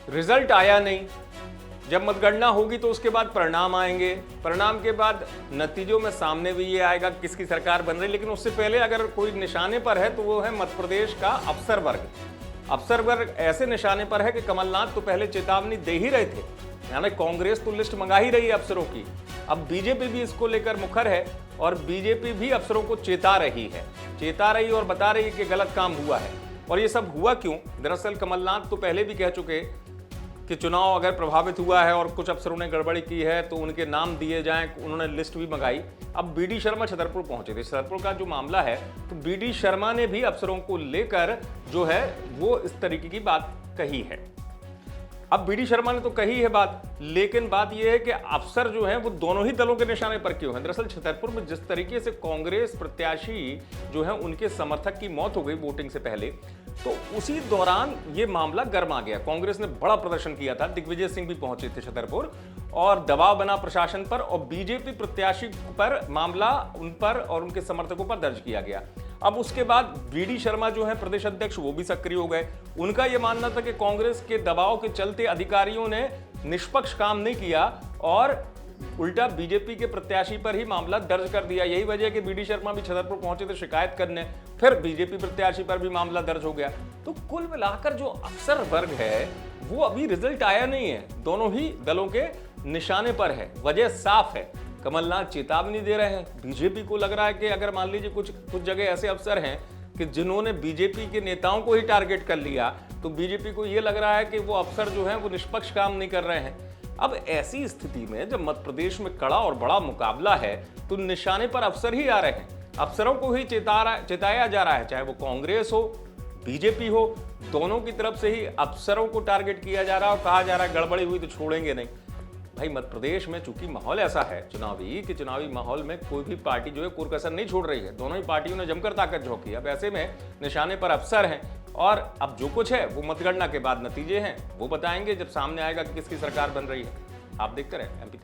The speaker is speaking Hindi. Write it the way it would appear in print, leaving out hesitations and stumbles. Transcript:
रिजल्ट आया नहीं, जब मतगणना होगी तो उसके बाद परिणाम आएंगे, परिणाम के बाद नतीजों में सामने भी ये आएगा किसकी सरकार बन रही। लेकिन उससे पहले अगर कोई निशाने पर है तो वो है मध्य प्रदेश का अफसर वर्ग। अफसर वर्ग ऐसे निशाने पर है कि कमलनाथ तो पहले चेतावनी दे ही रहे थे, यानी कांग्रेस तो लिस्ट मंगा ही रही है अफसरों की, अब बीजेपी भी इसको लेकर मुखर है और बीजेपी भी अफसरों को चेता रही और बता रही है कि गलत काम हुआ है। और ये सब हुआ क्यों? दरअसल कमलनाथ तो पहले भी कह चुके कि चुनाव अगर प्रभावित हुआ है और कुछ अफसरों ने गड़बड़ी की है तो उनके नाम दिए जाएं, उन्होंने लिस्ट भी मंगाई। अब बीडी शर्मा छतरपुर पहुंचे थे, छतरपुर का जो मामला है तो बीडी शर्मा ने भी अफसरों को लेकर जो है वो इस तरीके की बात कही है। अब बीडी शर्मा ने तो कही है बात, लेकिन बात यह है कि अफसर जो हैं वो दोनों ही दलों के निशाने पर क्यों हैं। दरअसल छतरपुर में जिस तरीके से कांग्रेस प्रत्याशी जो है उनके समर्थक की मौत हो गई वोटिंग से पहले, तो उसी दौरान ये मामला गर्म आ गया। कांग्रेस ने बड़ा प्रदर्शन किया था, दिग्विजय सिंह भी पहुंचे थे छतरपुर और दबाव बना प्रशासन पर और बीजेपी प्रत्याशी पर मामला उन पर और उनके समर्थकों पर दर्ज किया गया। अब उसके बाद बीडी शर्मा जो है प्रदेश अध्यक्ष वो भी सक्रिय हो गए। उनका यह मानना था कि कांग्रेस के दबाव के चलते अधिकारियों ने निष्पक्ष काम नहीं किया और उल्टा बीजेपी के प्रत्याशी पर ही मामला दर्ज कर दिया। यही वजह है कि बीडी शर्मा भी छतरपुर पहुंचे थे शिकायत करने, फिर बीजेपी प्रत्याशी पर भी मामला दर्ज हो गया। तो कुल मिलाकर जो अफसर वर्ग है वो अभी रिजल्ट आया नहीं है, दोनों ही दलों के निशाने पर है। वजह साफ है, कमलनाथ चेतावनी दे रहे हैं। बीजेपी को लग रहा है कि अगर मान लीजिए कुछ जगह ऐसे अफसर हैं कि जिन्होंने बीजेपी के नेताओं को ही टारगेट कर लिया, तो बीजेपी को यह लग रहा है कि वो अफसर जो हैं वो निष्पक्ष काम नहीं कर रहे हैं। अब ऐसी स्थिति में जब मध्य प्रदेश में कड़ा और बड़ा मुकाबला है तो निशाने पर अफसर ही आ रहे हैं, अफसरों को ही चेताया जा रहा है, चाहे वो कांग्रेस हो बीजेपी हो, दोनों की तरफ से ही अफसरों को टारगेट किया जा रहा है और कहा जा रहा है गड़बड़ी हुई तो छोड़ेंगे नहीं। भाई मध्य प्रदेश में चूंकि माहौल ऐसा है चुनावी माहौल में कोई भी पार्टी जो है कोई नहीं छोड़ रही है, दोनों ही पार्टियों ने जमकर ताकत झोंकी। अब ऐसे में निशाने पर अफसर हैं और अब जो कुछ है वो मतगणना के बाद नतीजे हैं वो बताएंगे जब सामने आएगा कि किसकी सरकार बन रही है। आप देखते रहें MP